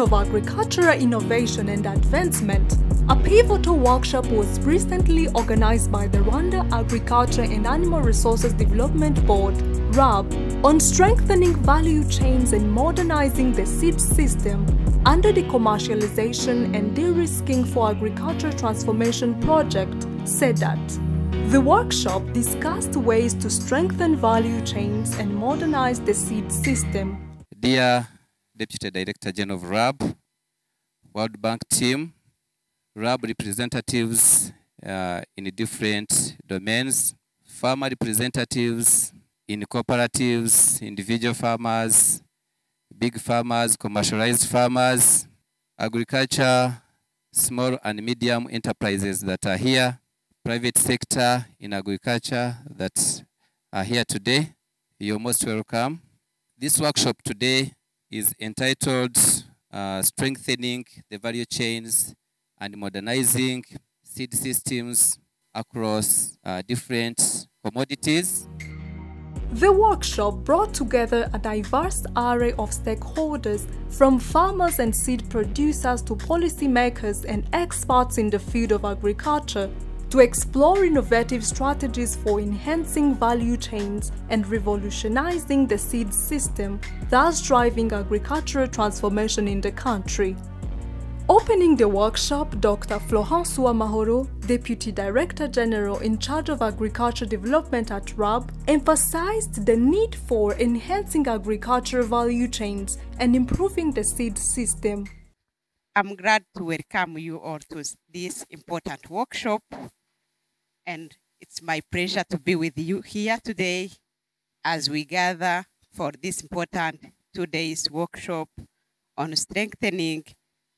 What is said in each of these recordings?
of agricultural innovation and advancement, a pivotal workshop was recently organized by the Rwanda Agriculture and Animal Resources Development Board, RAB, on strengthening value chains and modernizing the seed system under the Commercialization and De-Risking for Agriculture Transformation Project, CDAT. The workshop discussed ways to strengthen value chains and modernize the seed system. Dear Deputy Director General of RAB, World Bank team, RAB representatives in different domains, farmer representatives in cooperatives, individual farmers, big farmers, commercialized farmers, agriculture, small and medium enterprises that are here, private sector in agriculture that are here today. You're most welcome. This workshop today is entitled Strengthening the Value Chains and Modernizing Seed Systems Across Different Commodities. The workshop brought together a diverse array of stakeholders, from farmers and seed producers to policymakers and experts in the field of agriculture, to explore innovative strategies for enhancing value chains and revolutionizing the seed system, thus driving agricultural transformation in the country. Opening the workshop, Dr. Florence Uwamahoro, Deputy Director General in charge of Agriculture Development at RAB, emphasized the need for enhancing agricultural value chains and improving the seed system. I'm glad to welcome you all to this important workshop, and it's my pleasure to be with you here today as we gather for this important 2 days workshop on strengthening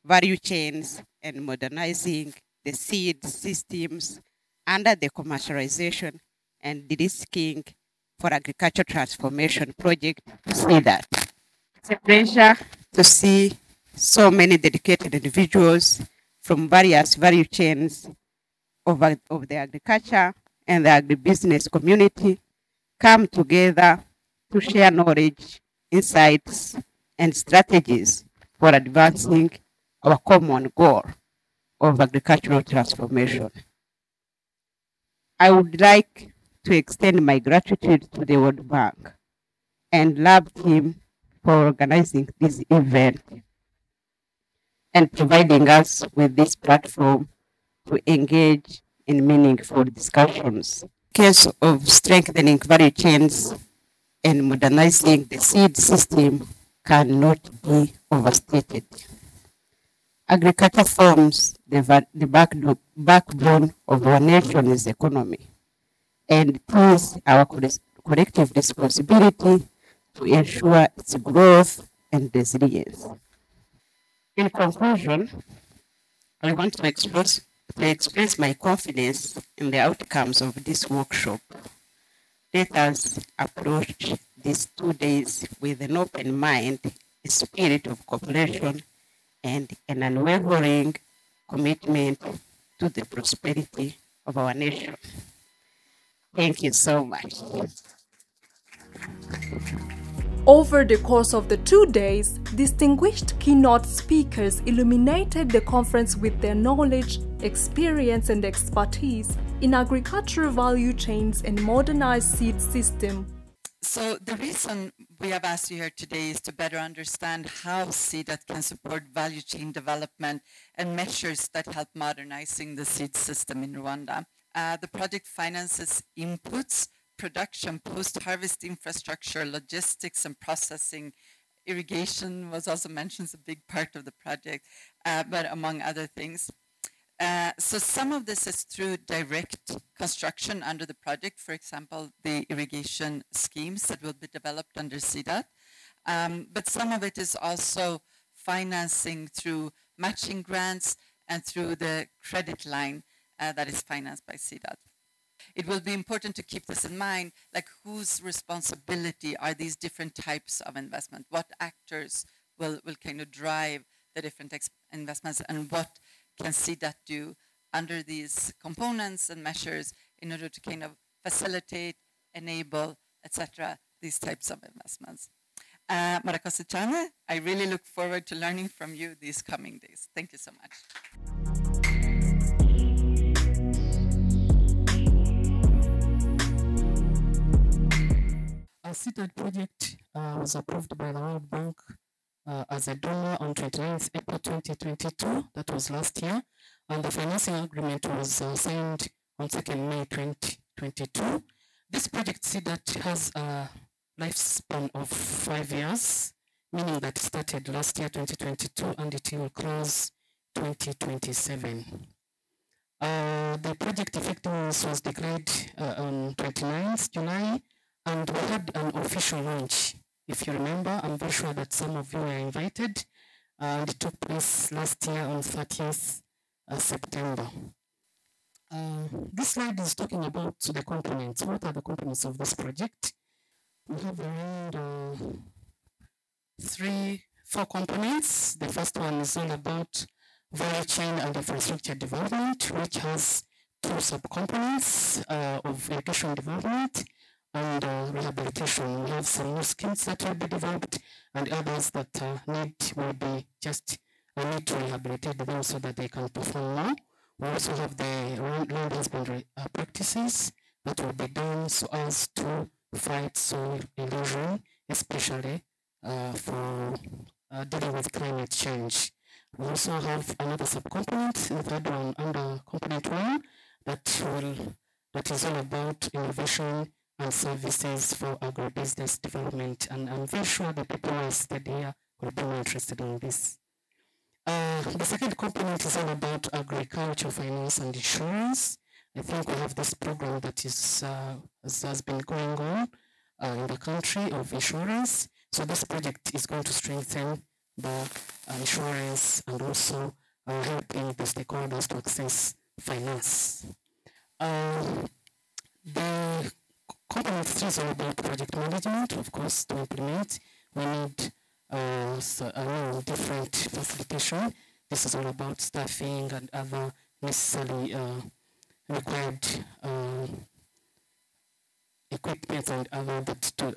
value chains and modernizing the seed systems under the Commercialization and De-Risking for Agriculture Transformation Project, CDAT. It's a pleasure to see so many dedicated individuals from various value chains of the agriculture and the agribusiness community come together to share knowledge, insights, and strategies for advancing our common goal of agricultural transformation. I would like to extend my gratitude to the World Bank and RAB team for organizing this event and providing us with this platform to engage in meaningful discussions. In case of strengthening value chains and modernizing the seed system cannot be overstated. Agriculture forms the backbone of our nation's economy, and it is our collective responsibility to ensure its growth and resilience. In conclusion, I want to express my confidence in the outcomes of this workshop. Let us approach these 2 days with an open mind, a spirit of cooperation, and an unwavering commitment to the prosperity of our nation. Thank you so much. Over the course of the 2 days, distinguished keynote speakers illuminated the conference with their knowledge, experience, and expertise in agricultural value chains and modernized seed system. So the reason we have asked you here today is to better understand how CDAT can support value chain development and measures that help modernizing the seed system in Rwanda. The project finances inputs, production, post-harvest infrastructure, logistics and processing. Irrigation was also mentioned as a big part of the project, but among other things. So some of this is through direct construction under the project, for example, the irrigation schemes that will be developed under CDAT. But some of it is also financing through matching grants and through the credit line that is financed by CDAT. It will be important to keep this in mind, like whose responsibility are these different types of investment? What actors will kind of drive the different investments, and what can CDAT do under these components and measures in order to kind of facilitate, enable, etc., these types of investments. Marakosichane, I really look forward to learning from you these coming days. Thank you so much. Our CDAT project was approved by the World Bank as a donor on 29th April 2022, that was last year, and the financing agreement was signed on 2nd May 2022. This project CDAT has a lifespan of 5 years, meaning that it started last year 2022 and it will close 2027. The project effectiveness was declared on 29th July, and we had an official launch. If you remember, I'm very sure that some of you were invited, and it took place last year on 30th September. This slide is talking about the components. What are the components of this project? We have around 4 components. The first one is all about value chain and infrastructure development, which has 2 sub-components of education development and rehabilitation. We have some new skills that will be developed and others that will be just need to rehabilitate them so that they can perform more. We also have the land husbandry practices that will be done so as to fight soil erosion, especially for dealing with climate change. We also have another subcomponent, the third one under component 1, that is all about innovation and services for agribusiness development. And I'm very sure the people who are seated here will be more interested in this. The second component is all about agriculture, finance, and insurance. I think we have this program that has been going on in the country of insurance. So this project is going to strengthen the insurance and also helping the stakeholders to access finance. The component 3 is all about project management. Of course, to implement, we need different facilitation. This is all about staffing and other necessarily required equipment and other that to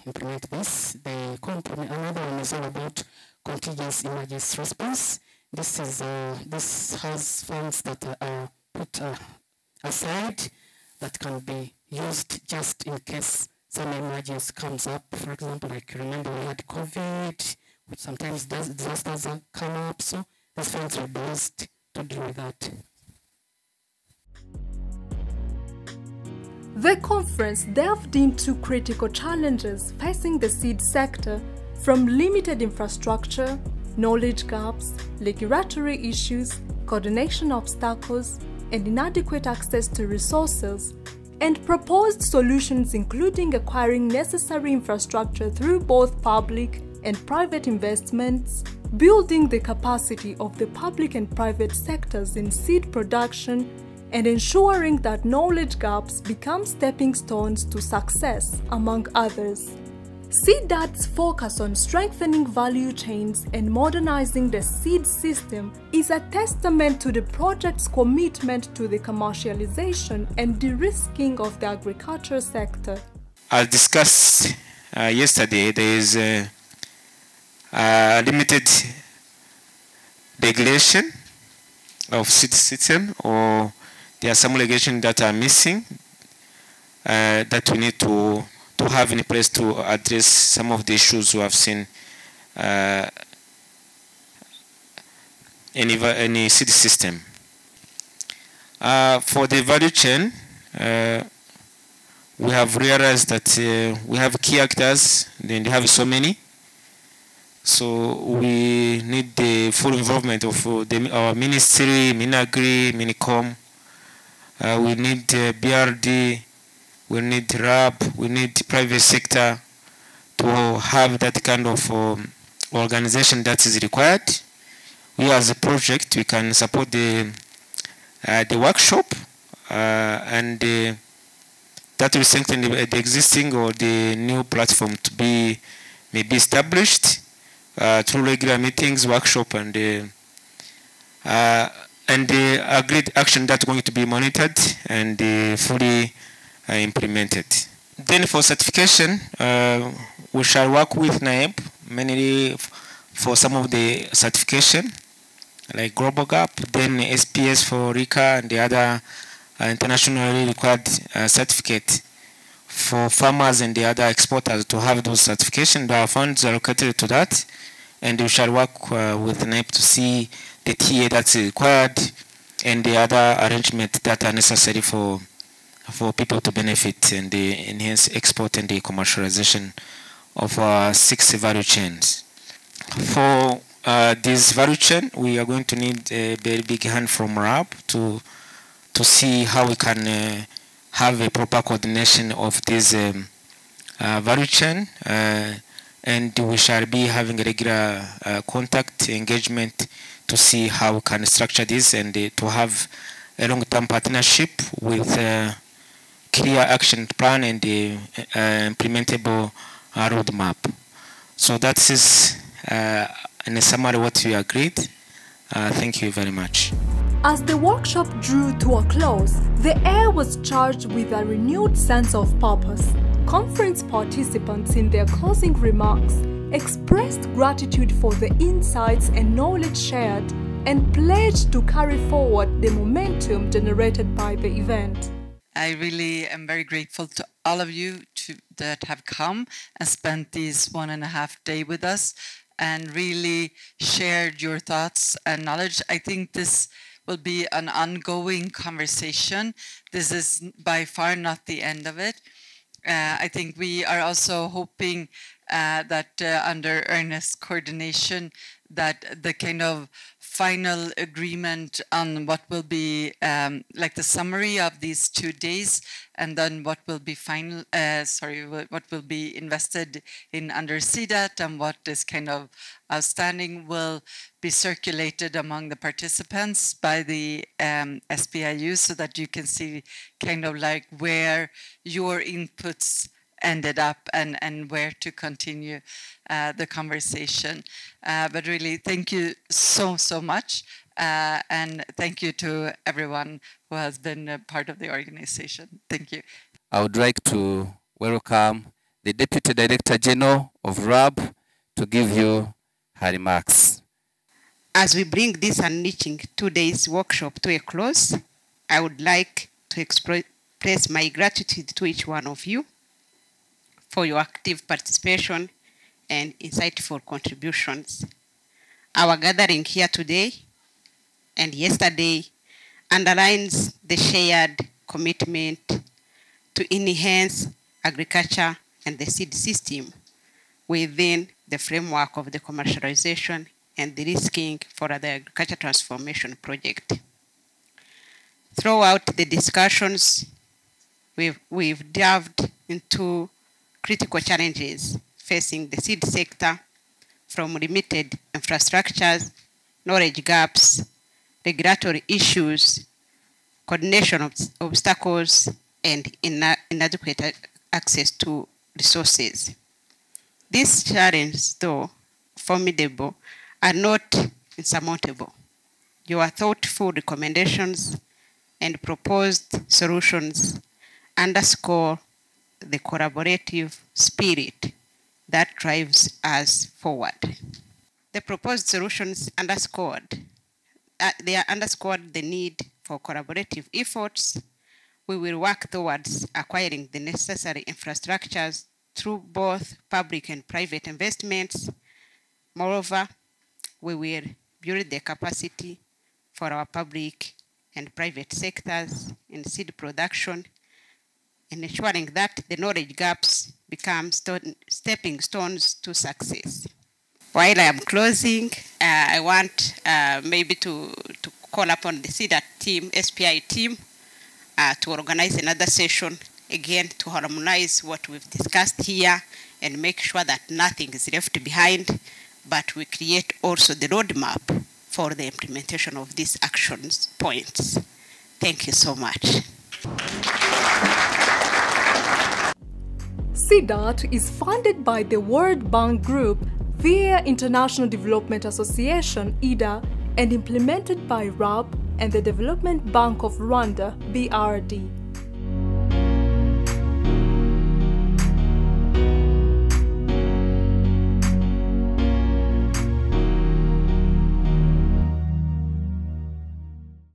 implement this. Another one is all about contingent emergency response. This has funds that are put aside that can be used just in case some emergency comes up. For example, like remember we had COVID, which sometimes disasters come up, so these funds will be used to deal with that. The conference delved into critical challenges facing the seed sector, from limited infrastructure, knowledge gaps, regulatory issues, coordination obstacles, and inadequate access to resources, and proposed solutions including acquiring necessary infrastructure through both public and private investments, building the capacity of the public and private sectors in seed production, and ensuring that knowledge gaps become stepping stones to success, among others. CDAT's focus on strengthening value chains and modernizing the seed system is a testament to the project's commitment to the commercialization and de-risking of the agriculture sector. As discussed yesterday, there is a limited regulation of seed system, or there are some regulations that are missing that we need to have in place to address some of the issues we have seen in any seed system. For the value chain, we have realized that we have key actors, then they have so many. So we need the full involvement of our ministry, Minagri, Minicom. We need BRD, we need RAB, we need private sector to have that kind of organization that is required. We as a project, we can support the workshop and that will strengthen the existing or the new platform to be maybe established through regular meetings, workshop, and the agreed action that's going to be monitored and fully implemented. Then for certification, we shall work with NAEB mainly for some of the certification, like Global Gap, then SPS for RICA and the other internationally required certificate for farmers and the other exporters to have those certifications. There are funds allocated to that, and we shall work with NAEB to see the TA that's required and the other arrangements that are necessary for people to benefit and the enhance export and the commercialization of our 6 value chains. For this value chain, we are going to need a very big hand from RAB to see how we can have a proper coordination of this value chain, and we shall be having a regular contact engagement to see how we can structure this and to have a long-term partnership with clear action plan and the implementable roadmap. So that is in a summary what we agreed. Thank you very much. As the workshop drew to a close, the air was charged with a renewed sense of purpose. Conference participants in their closing remarks expressed gratitude for the insights and knowledge shared and pledged to carry forward the momentum generated by the event. I really am very grateful to all of you that have come and spent these 1.5 days with us and really shared your thoughts and knowledge. I think this will be an ongoing conversation. This is by far not the end of it. I think we are also hoping that under earnest coordination, that the kind of final agreement on what will be like the summary of these 2 days, and then what will be final, what will be invested in under CDAT and what is kind of outstanding will be circulated among the participants by the SPIU, so that you can see kind of like where your inputs ended up and where to continue the conversation. But really, thank you so much. And thank you to everyone who has been a part of the organization. Thank you. I would like to welcome the Deputy Director General of RAB to give you her remarks. As we bring this enriching 2 days workshop to a close, I would like to express my gratitude to each one of you for your active participation and insightful contributions. Our gathering here today and yesterday underlines the shared commitment to enhance agriculture and the seed system within the framework of the commercialization and de-risking for the agriculture transformation project. Throughout the discussions, we've delved into critical challenges facing the seed sector, from limited infrastructures, knowledge gaps, regulatory issues, coordination obstacles, and inadequate access to resources. These challenges, though formidable, are not insurmountable. Your thoughtful recommendations and proposed solutions underscore the collaborative spirit that drives us forward. The proposed solutions underscored the need for collaborative efforts. We will work towards acquiring the necessary infrastructures through both public and private investments. Moreover, we will build the capacity for our public and private sectors in seed production, and ensuring that the knowledge gaps become stepping stones to success. While I am closing, I want maybe to call upon the CDAT team, SPI team, to organize another session, again, to harmonize what we've discussed here and make sure that nothing is left behind, but we create also the roadmap for the implementation of these actions points. Thank you so much. CDAT is funded by the World Bank Group via International Development Association, IDA, and implemented by RAB and the Development Bank of Rwanda, BRD.